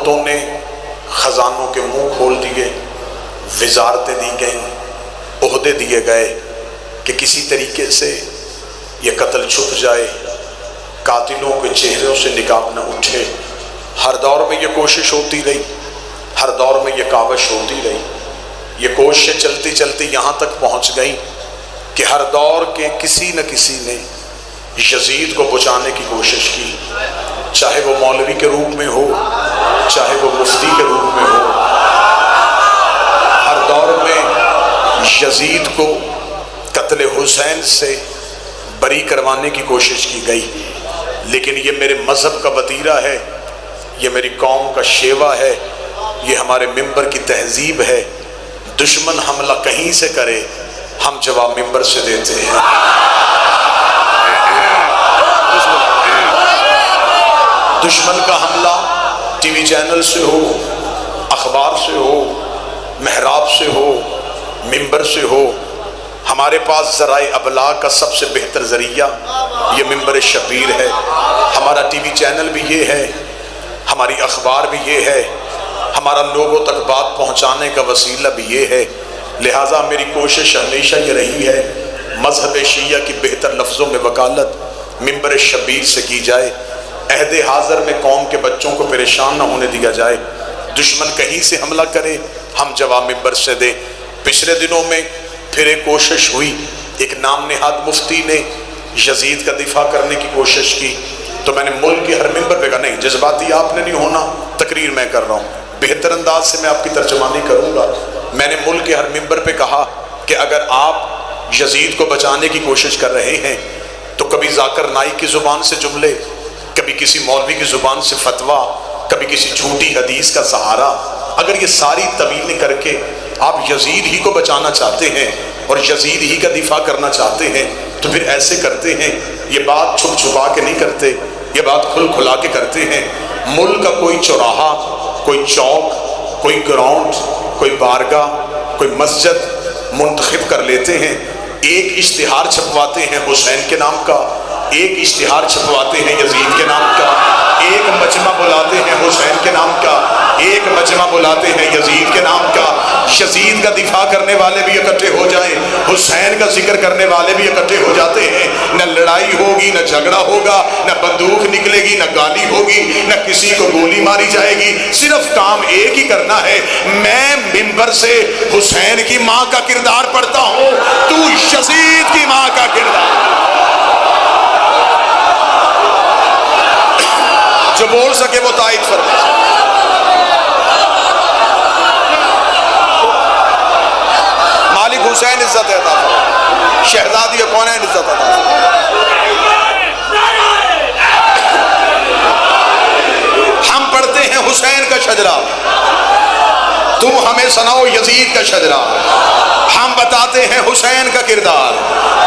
عورتوں نے خزانوں کے منہ کھول دیے، وزارتیں دی گئیں، عہدے دیے گئے کہ کسی طریقے سے یہ قتل چھپ جائے، قاتلوں کے چہروں سے نقاب نہ اٹھے۔ ہر دور میں یہ کوشش ہوتی رہی، ہر دور میں یہ کاوش ہوتی رہی۔ یہ کوششیں چلتی چلتی یہاں تک پہنچ گئیں کہ ہر دور کے کسی نہ کسی نے یزید کو بچانے کی کوشش کی، چاہے وہ مولوی کے روپ میں ہو، چاہے وہ مفتی کے روپ میں ہو۔ ہر دور میں یزید کو قتل حسین سے بری کروانے کی کوشش کی گئی، لیکن یہ میرے مذہب کا وتیرہ ہے، یہ میری قوم کا شیوا ہے، یہ ہمارے ممبر کی تہذیب ہے۔ دشمن حملہ کہیں سے کرے، ہم جواب ممبر سے دیتے ہیں۔ دشمن کا حملہ ٹی وی چینل سے ہو، اخبار سے ہو، محراب سے ہو، ممبر سے ہو، ہمارے پاس ذرائع ابلاغ کا سب سے بہتر ذریعہ یہ ممبر شبیر ہے۔ ہمارا ٹی وی چینل بھی یہ ہے، ہماری اخبار بھی یہ ہے، ہمارا لوگوں تک بات پہنچانے کا وسیلہ بھی یہ ہے۔ لہٰذا میری کوشش ہمیشہ یہ رہی ہے مذہب شیعہ کی بہتر لفظوں میں وکالت ممبر شبیر سے کی جائے، عہد حاضر میں قوم کے بچوں کو پریشان نہ ہونے دیا جائے۔ دشمن کہیں سے حملہ کرے، ہم جواب ممبر سے دیں۔ پچھلے دنوں میں پھر ایک کوشش ہوئی، ایک نام نہاد مفتی نے یزید کا دفاع کرنے کی کوشش کی، تو میں نے ملک کے ہر ممبر پہ کہا نہیں، جذباتی آپ نے نہیں ہونا، تقریر میں کر رہا ہوں، بہتر انداز سے میں آپ کی ترجمانی کروں گا۔ میں نے ملک کے ہر ممبر پہ کہا کہ اگر آپ یزید کو بچانے کی کوشش کر رہے ہیں تو کبھی ذاکر نائک کی زبان سے جملے، کبھی کسی مولوی کی زبان سے فتویٰ، کبھی کسی جھوٹی حدیث کا سہارا، اگر یہ ساری طویلیں کر کے آپ یزید ہی کو بچانا چاہتے ہیں اور یزید ہی کا دفاع کرنا چاہتے ہیں تو پھر ایسے کرتے ہیں۔ یہ بات چھپ چھپا کے نہیں کرتے، یہ بات کھل کھلا کے کرتے ہیں۔ ملک کا کوئی چوراہا، کوئی چوک، کوئی گراؤنڈ، کوئی بارگاہ، کوئی مسجد منتخب کر لیتے ہیں، ایک اشتہار چھپواتے ہیں حسین کے نام کا، ایک اشتہار چھپواتے ہیں یزید کے نام کا، ایک مجمع بلاتے ہیں حسین کے نام کا، ایک مجمع بلاتے ہیں یزید کے نام کا۔ یزید کا دفاع کرنے والے بھی اکٹھے ہو جائیں، حسین کا ذکر کرنے والے بھی اکٹھے ہو جاتے ہیں۔ نہ لڑائی ہوگی، نہ جھگڑا ہوگا، نہ بندوق نکلے گی، نہ گالی ہوگی، نہ کسی کو گولی ماری جائے گی، صرف کام ایک ہی کرنا ہے۔ میں ممبر سے حسین کی ماں کا کردار پڑھتا ہوں، تو یزید کی ماں کا کردار۔ جو بول سکے وہ تائید فرمائے۔ مالک حسین عزت عطا فرمائے، شہزادی کونین عزت عطا فرمائے۔ ہم پڑھتے ہیں حسین کا شجرہ، تم ہمیں سناؤ یزید کا شجرہ۔ ہم بتاتے ہیں حسین کا کردار،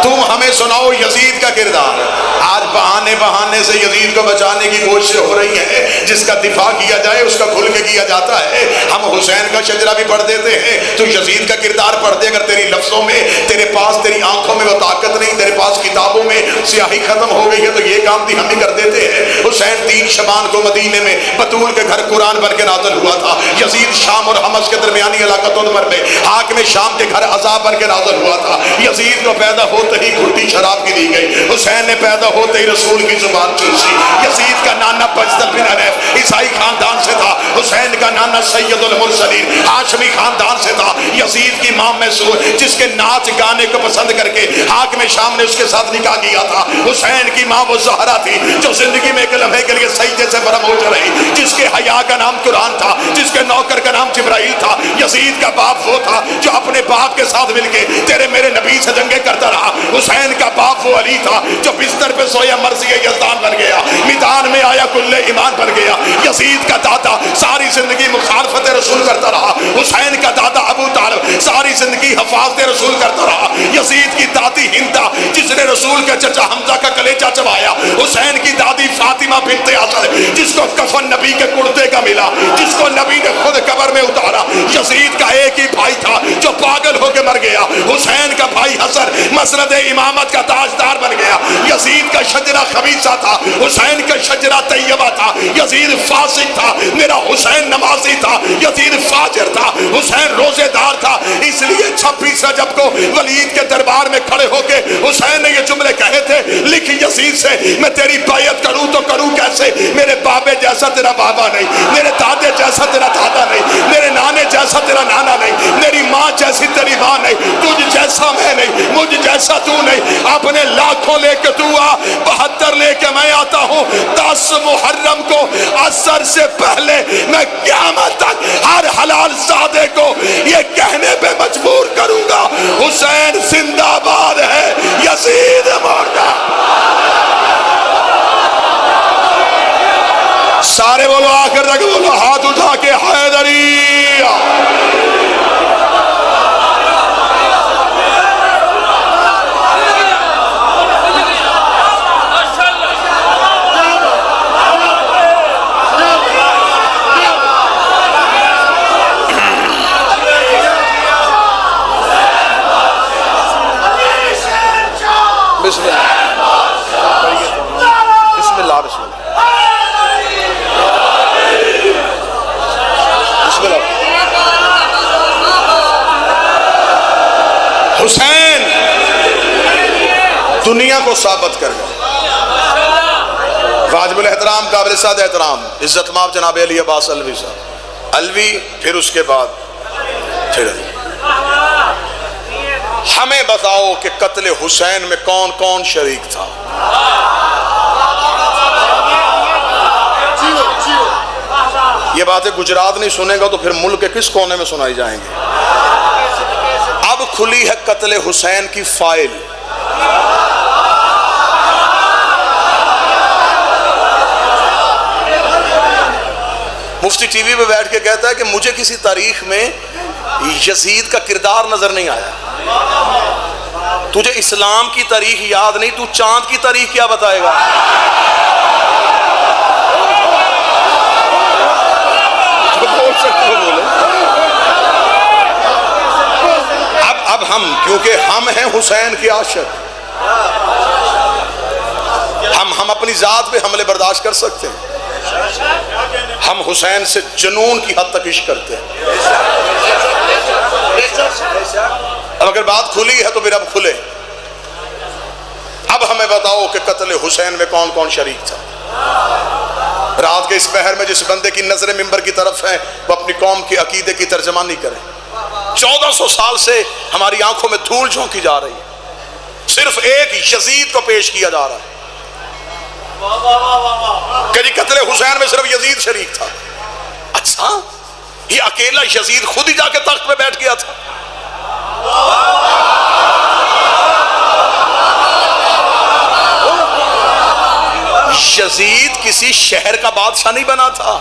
تم ہمیں سناؤ یزید کا کردار۔ آج بہانے بہانے سے یزید کو بچانے کی کوشش ہو رہی ہے، جس کا دفاع کیا جائے اس کا کھل کے کیا جاتا ہے۔ ہم حسین کا شجرہ بھی پڑھ دیتے ہیں، تو یزید کا کردار پڑھ دے۔ اگر تیری لفظوں میں، تیرے پاس تیری آنکھوں میں وہ طاقت نہیں، تیرے پاس کتابوں میں سیاہی ختم ہو گئی ہے، تو یہ کام بھی ہم ہی کر دیتے ہیں۔ حسین 3 شعبان کو مدینے میں بطول کے گھر قرآن بن کے نازل ہوا تھا۔ یزید شام اور حمص کے درمیانی علاقہ تدمر میں حاکم شام کے گھر عذاب بن کے نازل ہوا تھا۔ یزید کو پیدا ہوتے ہی گھٹی شراب کی دی گئی، حسین نے پیدا ہوتے ہی رسول کی زبان چوسی۔ یزید کا نانا بجدل بن حنیف عیسائی خاندان سے تھا، حسین کا نانا سید المرسلین ہاشمی خاندان سے تھا۔ یزید کی ماں محسود، جس کے ناچ گانے کو پسند کر کے حاکم شام نے اس کے ساتھ نکاح کیا تھا۔ حسین کی ماں وہ زہرا تھی جو زندگی میں ایک لمحے کے لیے سجدے سے فراموش رہی، جس کے حیا کا نام قرآن تھا، جس کے نوکر کا نام جبرائیل تھا۔ یزید کا باپ وہ تھا جو اپنے باپ کے ساتھ مل کے تیرے میرے نبی سے جنگیں کرتا رہا۔ حسین کا باپ وہ علی تھا جو بستر پہ سویا مرضی یزدان بن گیا، میدان میں آیا کل ایمان بن گیا۔ یزید کا دادا ساری زندگی مخالفت رسول کرتا رہا، حسین کا دادا ابو طالب ساری زندگی حفاظت رسول کرتا رہا۔ یزید کی دادی ہندا جس نے رسول کے چچا حمزہ کا کلیجہ چبایا، حسین کی دادی فاطمہ بنت اسد جس کو کفن نبی کے کرتے کا ملا، جس کو نبی نے خود قبر میں اتارا۔ یزید کا ایک ہی بھائی تھا جو پاگل ہو کے مر گیا، حسین کا بھائی حسن مسند امامت کا تاجدار بن گیا. یزید کا شجرہ خبیثہ تھا، حسین کا شجرہ طیبہ تھا. یزید فاسق تھا، میرا حسین نمازی تھا. یزید فاجر تھا، حسین روزے دار تھا. اس لیے 26 رجب کو ولید کے دربار میں کھڑے ہو کے حسین نے یہ جملے کہے تھے، لکھ یزید سے میں تیری بیعت کروں تو کروں کیسے؟ میرے بابے جیسا تیرا بابا نہیں، میرے دادے جیسا تیرا دادا نہیں، میرے نانے جیسا تیرا نانا نہیں، میری ماں جیسی تیری ماں نہیں، تجھ جیسا میں نہیں، مجھ جیسا تو نہیں. اپنے لاکھوں لے کے تو آ، 72 لے کے میں آتا ہوں. 10 محرم کو عصر سے پہلے میں قیامت تک ہر حلال زادے کو یہ کہنے پہ مجبور کروں گا، حسین زندہ باد ہے، یزید مردہ. سارے بولو، آخر تک بولو، ہاتھ اٹھا کے حیدری. بسم اللہ بسم اللہ بسم اللہ بسم اللہ. حسین دنیا کو ثابت کر گئے. واجب الاحترام، قابل سعادت احترام، عزت مآب جناب علی عباس علوی صاحب. علوی پھر اس کے بعد پھر ہمیں بتاؤ کہ قتل حسین میں کون کون شریک تھا؟ یہ باتیں گجرات نہیں سنے گا تو پھر ملک کے کس کونے میں سنائی جائیں گے؟ اب کھلی ہے قتل حسین کی فائل. مفتی ٹی وی پہ بیٹھ کے کہتا ہے کہ مجھے کسی تاریخ میں یزید کا کردار نظر نہیں آیا. تجھے اسلام کی تاریخ یاد نہیں، تو چاند کی تاریخ کیا بتائے گا؟ بول سکتے ہو بولے. اب ہم کیونکہ ہم ہیں حسین کے عاشق، ہم اپنی ذات پہ حملے برداشت کر سکتے ہیں. ہم حسین سے جنون کی حد تک عشق کرتے ہیں. اب اگر بات کھلی ہے تو پھر اب کھلے. اب ہمیں بتاؤ کہ قتل حسین میں کون کون شریک تھا؟ رات کے اس پہر میں جس بندے کی نظر منبر کی طرف ہے وہ اپنی قوم کے عقیدے کی ترجمانی کرے. 1400 سال سے ہماری آنکھوں میں دھول جھونکی جا رہی ہے، صرف ایک یزید کو پیش کیا جا رہا ہے کہ جی قتل حسین میں صرف یزید شریک تھا. اچھا، یہ اکیلا یزید خود ہی جا کے تخت پہ بیٹھ گیا تھا؟ یزید کسی شہر کا بادشاہ نہیں بنا تھا،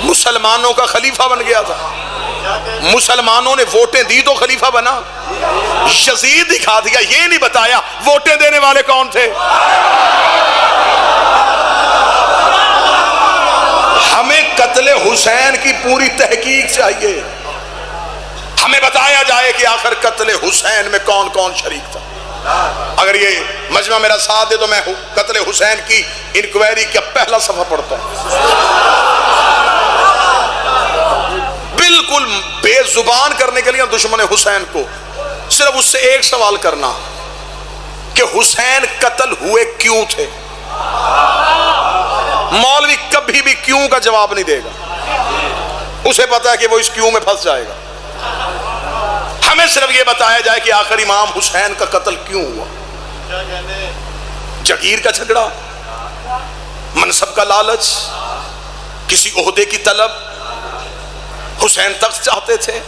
مسلمانوں کا خلیفہ بن گیا تھا. مسلمانوں نے ووٹیں دی تو خلیفہ بنا. یزید دکھا دیا، یہ نہیں بتایا ووٹیں دینے والے کون تھے. ہمیں قتل حسین کی پوری تحقیق چاہیے. ہمیں بتایا جائے کہ آخر قتل حسین میں کون کون شریک تھا. اگر یہ مجمع میرا ساتھ دے تو میں قتل حسین کی انکوائری کا پہلا صفحہ پڑھتا ہوں. بالکل بے زبان کرنے کے لیے دشمن حسین کو صرف اس سے ایک سوال کرنا کہ حسین قتل ہوئے کیوں تھے. مولوی کبھی بھی کیوں کا جواب نہیں دے گا، اسے پتا ہے کہ وہ اس کیوں میں پھنس جائے گا. ہمیں صرف یہ بتایا جائے کہ آخر امام حسین کا قتل کیوں ہوا. جگیر کا جھگڑا، منصب کا لالچ، کسی عہدے کی طلب، حسین تخت چاہتے تھے.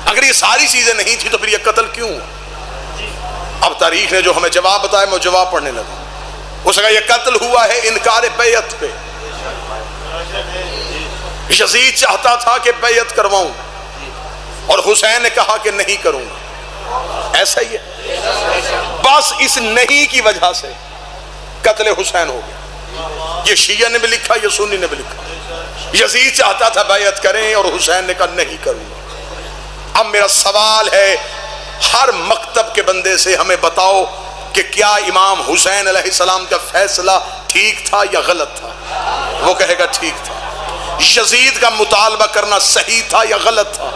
اگر یہ ساری چیزیں نہیں تھی تو پھر یہ قتل کیوں ہوا؟ اب تاریخ نے جو ہمیں جواب بتایا میں جواب پڑھنے لگا. اس کا یہ قتل ہوا ہے انکار بیعت پہ. یزید چاہتا تھا کہ بیعت کرواؤں اور حسین نے کہا کہ نہیں کروں گا. ایسا ہی ہے، بس اس نہیں کی وجہ سے قتل حسین ہو گیا. یہ شیعہ نے بھی لکھا، یہ سنی نے بھی لکھا. یزید چاہتا تھا بیعت کریں اور حسین نے کہا نہیں کروں گا. اب میرا سوال ہے، ہر مکتب کے بندے سے ہمیں بتاؤ کہ کیا امام حسین علیہ السلام کا فیصلہ ٹھیک تھا یا غلط تھا؟ وہ کہے گا ٹھیک تھا۔ یزید کا مطالبہ کرنا صحیح تھا یا غلط تھا؟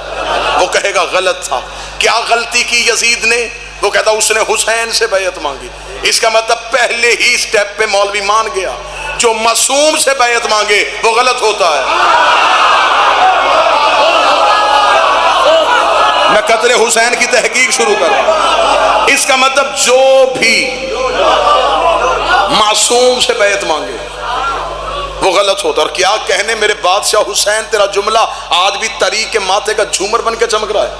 وہ کہے گا غلط تھا۔ کیا غلطی کی یزید نے؟ وہ کہتا اس نے حسین سے بیعت مانگی۔ اس کا مطلب پہلے ہی سٹیپ پہ مولوی مان گیا، جو معصوم سے بیعت مانگے وہ غلط ہوتا ہے۔ میں قتل حسین کی تحقیق شروع کروں۔ اس کا مطلب جو بھی معصوم سے بیعت مانگے وہ غلط ہوتا ہے۔ اور کیا کہنے میرے بادشاہ حسین، تیرا جملہ آج بھی طریق کے ماتھے کا جھومر بن کے چمک رہا ہے۔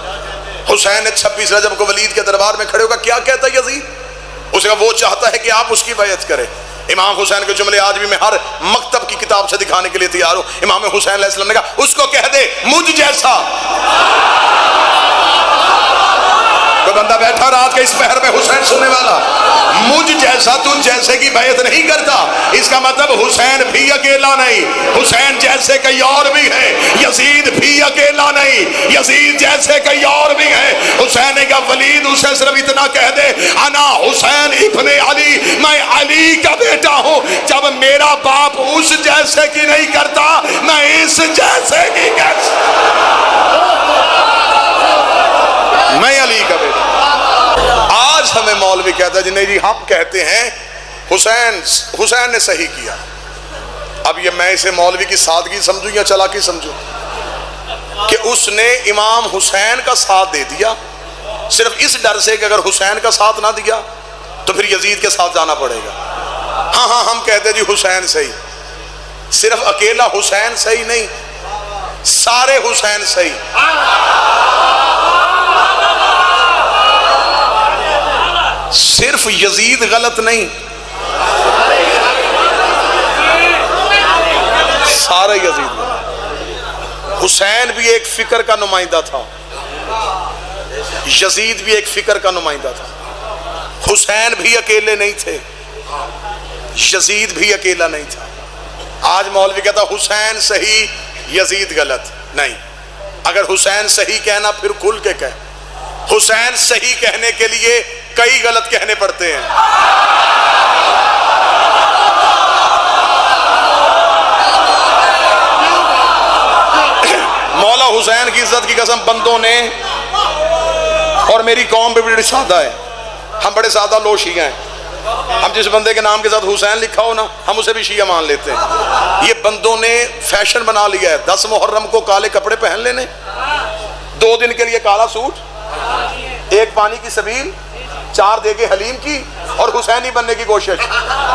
حسین نے 26 رجب کو ولید کے دربار میں کھڑے ہوگا، کیا کہتا ہے یزید؟ اسے کہا وہ چاہتا ہے کہ آپ اس کی بیعت کریں۔ امام حسین کے جملے آج بھی میں ہر مکتب کی کتاب سے دکھانے کے لیے تیار ہوں۔ امام حسین علیہ السلام نے کہا اس کو کہہ دے مجھ جیسا کوئی بندہ بیٹھا رات کے اس پہر میں حسین سننے والا، مجھ جیسا تو جیسے کی بیعت نہیں کرتا۔ اس کا مطلب حسین بھی اکیلا نہیں، حسین جیسے کئی اور بھی ہیں۔ یزید بھی اکیلا نہیں، یزید جیسے کئی اور بھی ہیں۔ حسین نے کہا ولید اسے صرف اتنا کہہ دے انا حسین ابن علی، میں علی کا بیٹا ہوں۔ جب میرا باپ اس جیسے کی نہیں کرتا میں اس جیسے کی کیسے؟ میں علی کا بیٹا۔ آج ہمیں مولوی کہتا ہے جنہیں جی ہم کہتے ہیں حسین نے صحیح کیا۔ اب یہ میں اسے مولوی کی سادگی سمجھوں یا چلاکی سمجھوں کہ اس نے امام حسین کا ساتھ دے دیا صرف اس ڈر سے کہ اگر حسین کا ساتھ نہ دیا تو پھر یزید کے ساتھ جانا پڑے گا۔ ہاں ہم کہتے ہیں جی حسین صحیح، صرف اکیلا حسین صحیح نہیں، سارے حسین صحیح۔ صرف یزید غلط نہیں، سارے یزید غلط۔ حسین بھی ایک فکر کا نمائندہ تھا، یزید بھی ایک فکر کا نمائندہ تھا۔ حسین بھی اکیلے نہیں تھے، یزید بھی اکیلا نہیں تھا۔ آج مولوی کہتا حسین صحیح یزید غلط، نہیں۔ اگر حسین صحیح کہنا پھر کھل کے کہہ۔ حسین صحیح کہنے کے لیے کئی غلط کہنے پڑتے ہیں۔ مولا حسین کی عزت کی قسم بندوں نے، اور میری قوم بھی بڑی سادہ ہے، ہم بڑے سادہ لوگ شیعہ ہیں۔ ہم جس بندے کے نام کے ساتھ حسین لکھا ہو نا ہم اسے بھی شیعہ مان لیتے ہیں۔ یہ بندوں نے فیشن بنا لیا ہے 10 محرم کو کالے کپڑے پہن لینے، 2 دن کے لیے کالا سوٹ، 1 پانی کی سبیل، 4 دیگے حلیم کی، اور حسینی بننے کی کوشش۔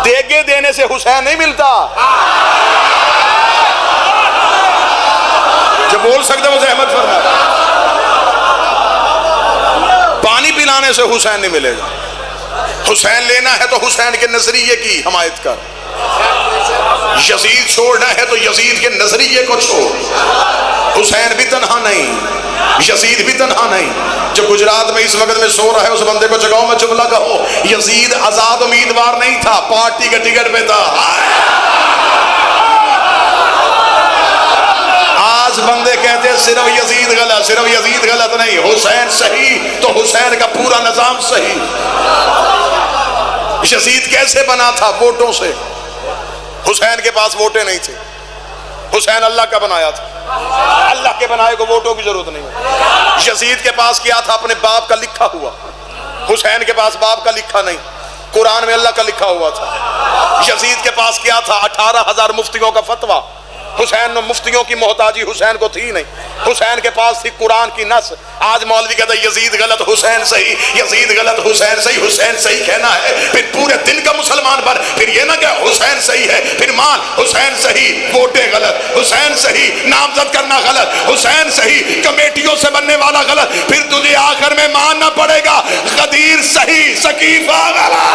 دیگے دینے سے حسین نہیں ملتا، جو بول سکتے وہ زحمت فرما۔ پانی پلانے سے حسین نہیں ملے گا۔ حسین لینا ہے تو حسین کے نظریے کی حمایت کر، یزید چھوڑنا ہے تو یزید کے نظریے کو چھوڑ۔ حسین بھی تنہا نہیں، یزید بھی تنہا نہیں۔ جو گجرات میں اس وقت میں سو رہا ہے اس بندے کو جگاؤ میں جملہ کہو، یزید آزاد امیدوار نہیں تھا، پارٹی کے ٹکٹ پہ تھا۔ آج بندے کہتے ہیں صرف یزید غلط، صرف یزید غلط نہیں، حسین صحیح تو حسین کا پورا نظام صحیح۔ یزید کیسے بنا تھا؟ ووٹوں سے۔ حسین کے پاس ووٹیں نہیں تھے، حسین اللہ کا بنایا تھا، اللہ کے بنائے کو ووٹوں کی ضرورت نہیں۔ یزید کے پاس کیا تھا؟ اپنے باپ کا لکھا ہوا۔ حسین کے پاس باپ کا لکھا نہیں، قرآن میں اللہ کا لکھا ہوا تھا۔ یزید کے پاس کیا تھا؟ 18,000 مفتیوں کا فتویٰ۔ حسین نے مفتیوں کی محتاجی حسین کو تھی نہیں، حسین کے پاس تھی قرآن کی نص۔ آج مولوی کہتا ہے یزید غلط حسین صحیح، یزید غلط حسین صحیح۔ حسین صحیح کہنا ہے پھر پورے دن کا مسلمان پر، پھر یہ نہ کہ حسین صحیح ہے پھر مان حسین صحیح ووٹیں غلط، حسین صحیح نامزد کرنا غلط، حسین صحیح کمیٹیوں سے بننے والا غلط، پھر تجھے آخر میں ماننا پڑے گا غدیر صحیح، سقیفہ غلط۔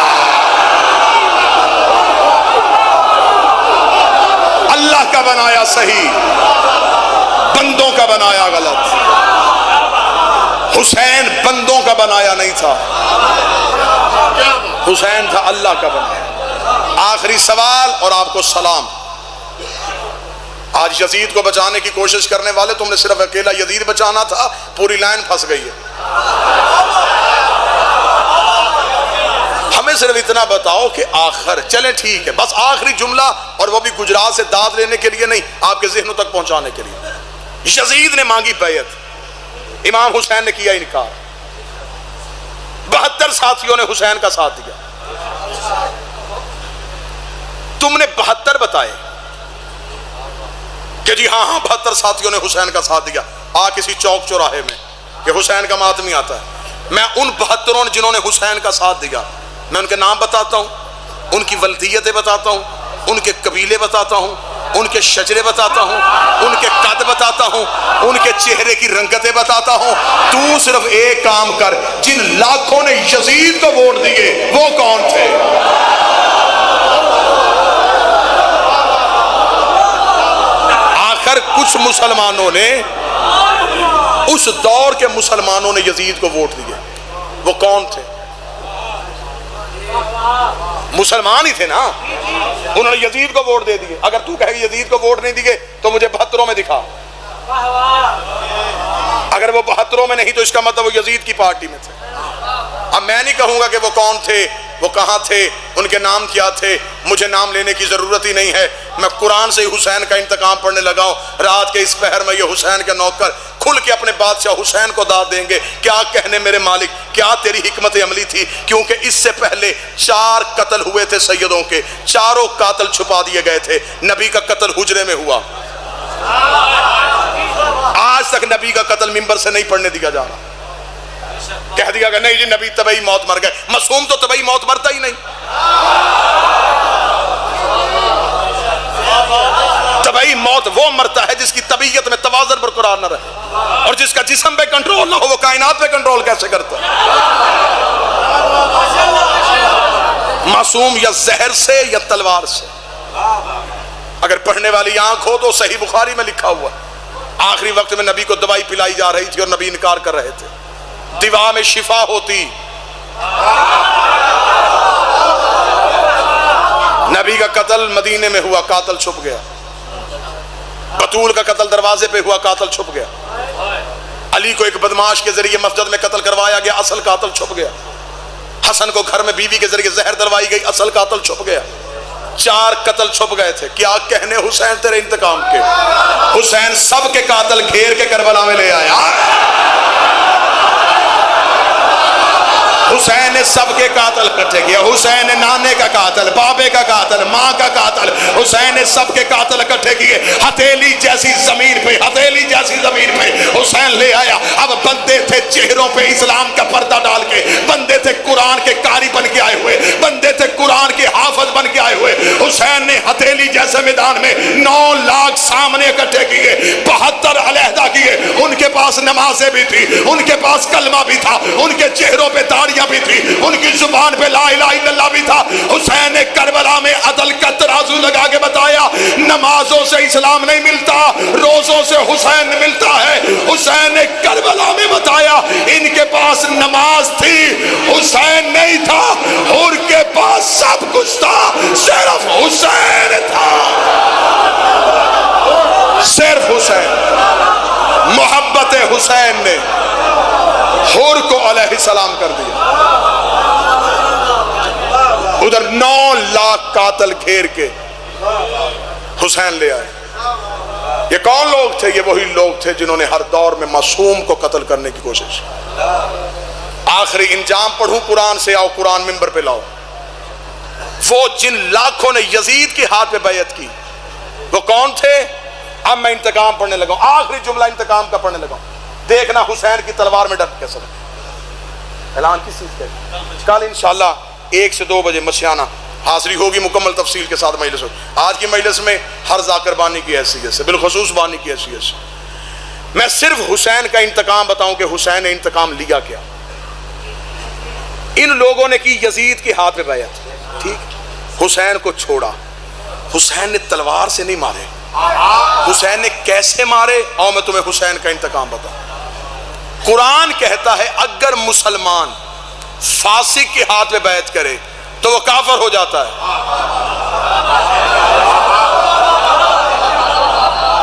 اللہ کا بنایا صحیح، بندوں کا بنایا غلط۔ حسین بندوں کا بنایا نہیں تھا، حسین تھا اللہ کا بنایا۔ آخری سوال اور آپ کو سلام۔ آج یزید کو بچانے کی کوشش کرنے والے، تم نے صرف اکیلا یزید بچانا تھا، پوری لائن پھنس گئی ہے۔ ہمیں صرف اتنا بتاؤ کہ آخر چلیں ٹھیک ہے، بس آخری جملہ، اور وہ بھی گجرات سے داد لینے کے لیے نہیں، آپ کے ذہنوں تک پہنچانے کے لیے. یزید نے مانگی بیعت، امام حسین نے کیا انکار، 72 ساتھیوں نے حسین کا ساتھ دیا. تم نے 72 بتائے کہ جی ہاں 72 ساتھیوں نے حسین کا ساتھ دیا. کسی چوک چوراہے میں کہ حسین کا ماتمی آتا ہے، میں ان 72 جنہوں نے حسین کا ساتھ دیا، میں ان کے نام بتاتا ہوں، ان کی ولدیتیں بتاتا ہوں، ان کے قبیلے بتاتا ہوں، ان کے شجرے بتاتا ہوں، ان کے قد بتاتا ہوں، ان کے چہرے کی رنگتیں بتاتا ہوں. تو صرف ایک کام کر، جن لاکھوں نے یزید کو ووٹ دیے وہ کون تھے؟ آخر کچھ مسلمانوں نے، اس دور کے مسلمانوں نے یزید کو ووٹ دیے، وہ کون تھے؟ مسلمان ہی تھے نا، انہوں نے یزید کو ووٹ دے دیے. اگر تو کہے یزید کو ووٹ نہیں دیے تو مجھے 72 میں دکھا. اگر وہ 72 میں نہیں تو اس کا مطلب وہ یزید کی پارٹی میں تھے. اب میں نہیں کہوں گا کہ وہ کون تھے، وہ کہاں تھے، ان کے نام کیا تھے، مجھے نام لینے کی ضرورت ہی نہیں ہے. میں قرآن سے حسین کا انتقام پڑھنے لگا ہوں. رات کے اس پہر میں یہ حسین کے نوکر کھل کے اپنے بادشاہ حسین کو داد دیں گے، کیا کہنے میرے مالک، کیا تیری حکمت عملی تھی. کیونکہ اس سے پہلے 4 قتل ہوئے تھے سیدوں کے، چاروں قاتل چھپا دیے گئے تھے. نبی کا قتل حجرے میں ہوا، آج تک نبی کا قتل منبر سے نہیں پڑھنے دیا جا رہا. کہہ دیا کہ نہیں جی نبی طبعی موت مر گئے. معصوم تو طبعی موت مرتا ہی نہیں. طبعی موت وہ مرتا ہے جس کی طبیعت میں توازن برقرار نہ رہے، اور جس کا جسم پہ کنٹرول نہ ہو وہ کائنات پہ کنٹرول کیسے کرتا ہے؟ معصوم یا زہر سے یا تلوار سے. اگر پڑھنے والی آنکھ ہو تو صحیح بخاری میں لکھا ہوا آخری وقت میں نبی کو دوائی پلائی جا رہی تھی اور نبی انکار کر رہے تھے. دوا میں شفا ہوتی. نبی کا قتل مدینے میں ہوا، قاتل چھپ گیا. بطول کا قتل دروازے پہ ہوا، قاتل چھپ گیا. علی کو ایک بدماش کے ذریعے مسجد میں قتل کروایا گیا، اصل قاتل چھپ گیا. حسن کو گھر میں بیوی کے ذریعے زہر دلوائی گئی، اصل قاتل چھپ گیا. 4 قتل چھپ گئے تھے. کیا کہنے حسین تیرے انتقام کے. حسین سب کے قاتل گھیر کے کربلا میں لے آیا. حسین نے سب کے قاتل اکٹھے کیا. حسین نے نانے کا قاتل، بابے کا قاتل، ماں کا قاتل، حسین نے سب کے قاتل اکٹھے کیے. ہتھیلی جیسی زمین پہ، ہتھیلی جیسی زمین پہ حسین لے آیا. اب بندے تھے چہروں پہ اسلام کا پردہ ڈال کے، بندے تھے قرآن کے قاری بن کے آئے ہوئے، بندے تھے قرآن کے حافظ بن کے آئے ہوئے. حسین نے ہتھیلی جیسے میدان میں 9 لاکھ سامنے اکٹھے کیے، 72 علیحدہ کیے. ان کے پاس نمازیں بھی تھی، ان کے پاس کلمہ بھی تھا، ان کے چہروں پہ داڑیاں بھی تھی، ان کی زبان پہ لا الہ الا اللہ بھی تھا. حسین نے کربلا میں عدل کا ترازو لگا کے بتایا نمازوں سے اسلام نہیں ملتا، روزوں سے حسین ملتا ہے. حسین نے کربلا میں بتایا ان کے پاس نماز تھی، حسین نہیں تھا. حور کے پاس سب کچھ تھا، صرف حسین تھا. صرف حسین. محبت حسین نے حور کو علیہ السلام کر دیا. ادھر 9 لاکھ قاتل گھیر کے حسین لے آئے. یہ کون لوگ تھے؟ یہ وہی لوگ تھے جنہوں نے ہر دور میں معصوم کو قتل کرنے کی کوشش. آخری انجام پڑھوں قرآن سے، آؤ قرآن منبر پہ لاؤ. وہ جن لاکھوں نے یزید کے ہاتھ پہ بیعت کی وہ کون تھے؟ اب میں انتقام پڑھنے لگا ہوں. آخری جملہ انتقام کا پڑھنے لگا ہوں. دیکھنا حسین کی تلوار میں ڈٹ کیسا لگا. اعلان کس چیز کا؟ کل انشاءاللہ 1 سے 2 بجے مشیانہ حاضری ہوگی مکمل تفصیل کے ساتھ مجلس ہوگی. آج کی مجلس میں ہر ذاکر بانی کی حیثیت سے، بالخصوص بانی کی حیثیت سے میں صرف حسین کا انتقام بتاؤں کہ حسین نے انتقام لیا کیا. ان لوگوں نے کی یزید کے ہاتھ پہ بیعت، ٹھیک، حسین کو چھوڑا. حسین نے تلوار سے نہیں مارے. حسین نے کیسے مارے؟ اور میں تمہیں حسین کا انتقام بتاؤں. قرآن کہتا ہے اگر مسلمان فاسق کے ہاتھ میں بیعت کرے تو وہ کافر ہو جاتا ہے.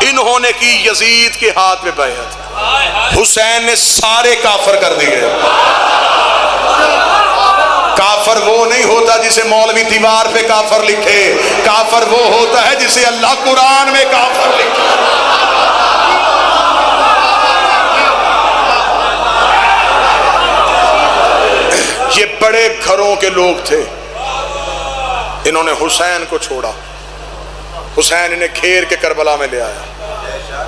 انہوں نے کی یزید کے ہاتھ میں بیعت، حسین نے سارے کافر کر دیے. کافر وہ نہیں ہوتا جسے مولوی دیوار پہ کافر لکھے، کافر وہ ہوتا ہے جسے اللہ قرآن میں کافر لکھے۔ یہ بڑے گھروں کے لوگ تھے، انہوں نے حسین کو چھوڑا، حسین انہیں گھیر کے کربلا میں لے آیا،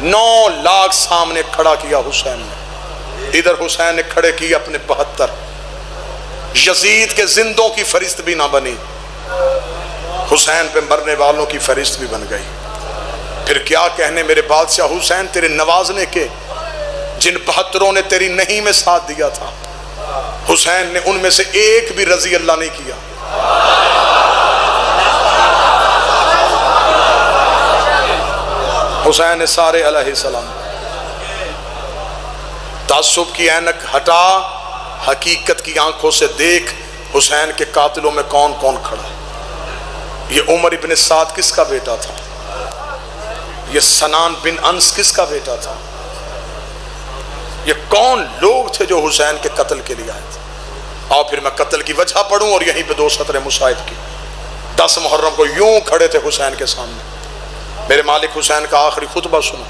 9 لاکھ سامنے کھڑا کیا حسین نے، ادھر حسین نے کھڑے کی اپنے 72، یزید کے زندوں کی فہرست بھی نہ بنی، حسین پہ مرنے والوں کی فہرست بھی بن گئی۔ پھر کیا کہنے میرے بادشاہ حسین تیرے نوازنے کے، جن 72 نے تیری نہیں میں ساتھ دیا تھا، حسین نے ان میں سے ایک بھی رضی اللہ نہیں کیا۔ حسین نے سارے علیہ السلام، تعصب کی اینک ہٹا، حقیقت کی آنکھوں سے دیکھ حسین کے قاتلوں میں کون کون کھڑا۔ یہ عمر ابن سعد کس کا بیٹا تھا؟ یہ سنان بن انس کس کا بیٹا تھا؟ یہ کون لوگ تھے جو حسین کے قتل کے لیے آئے تھے؟ اور پھر میں قتل کی وجہ پڑھوں اور یہیں پہ 2 سطریں مصائب کی۔ 10 محرم کو یوں کھڑے تھے حسین کے سامنے، میرے مالک حسین کا آخری خطبہ سنا۔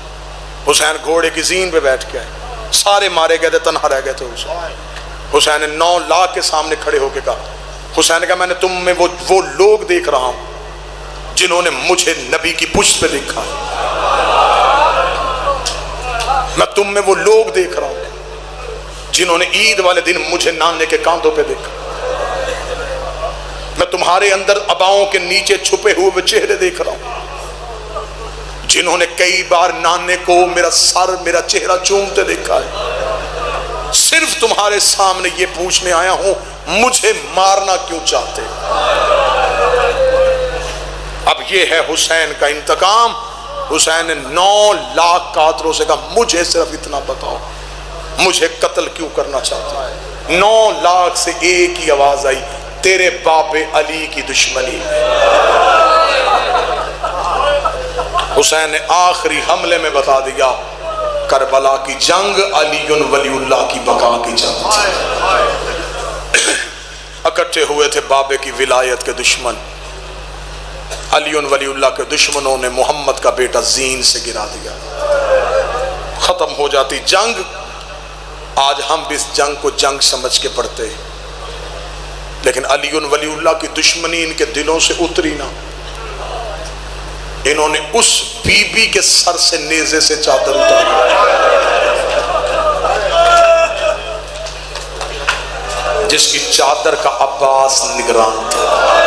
حسین گھوڑے کی زین پہ بیٹھ کے آئے، سارے مارے گئے تھے، تنہا رہ گئے تھے حسین نے 9 لاکھ کے سامنے کھڑے ہو کے کہا، حسین نے کہا میں نے تم میں وہ لوگ دیکھ رہا ہوں جنہوں نے مجھے نبی کی پشت پہ دیکھا، میں تم میں وہ لوگ دیکھ رہا ہوں جنہوں نے عید والے دن مجھے نانے کے کاندھوں پہ دیکھا، میں تمہارے اندر عباؤں کے نیچے چھپے ہوئے چہرے دیکھ رہا ہوں جنہوں نے کئی بار نانے کو میرا سر میرا چہرہ چومتے دیکھا ہے، صرف تمہارے سامنے یہ پوچھنے آیا ہوں مجھے مارنا کیوں چاہتے؟ اب یہ ہے حسین کا انتقام۔ حسین نے 9 لاکھ قاتلوں سے کہا مجھے صرف اتنا بتاؤ، مجھے قتل کیوں کرنا چاہتا ہے؟ 9 لاکھ سے ایک ہی آواز آئی، تیرے باپ علی کی دشمنی۔ حسین نے آخری حملے میں بتا دیا کربلا کی جنگ علی ولی اللہ کی بقا کی جنگ تھی۔ اکٹھے ہوئے تھے بابے کی ولایت کے دشمن، علی ولی اللہ کے دشمنوں نے محمد کا بیٹا زین سے گرا دیا، ختم ہو جاتی جنگ۔ آج ہم بھی اس جنگ کو جنگ سمجھ کے پڑھتے، لیکن علی ولی اللہ کی دشمنی ان کے دلوں سے اتری نہ۔ انہوں نے اس بی بی کے سر سے نیزے سے چادر اتاری جس کی چادر کا عباس نگران تھا۔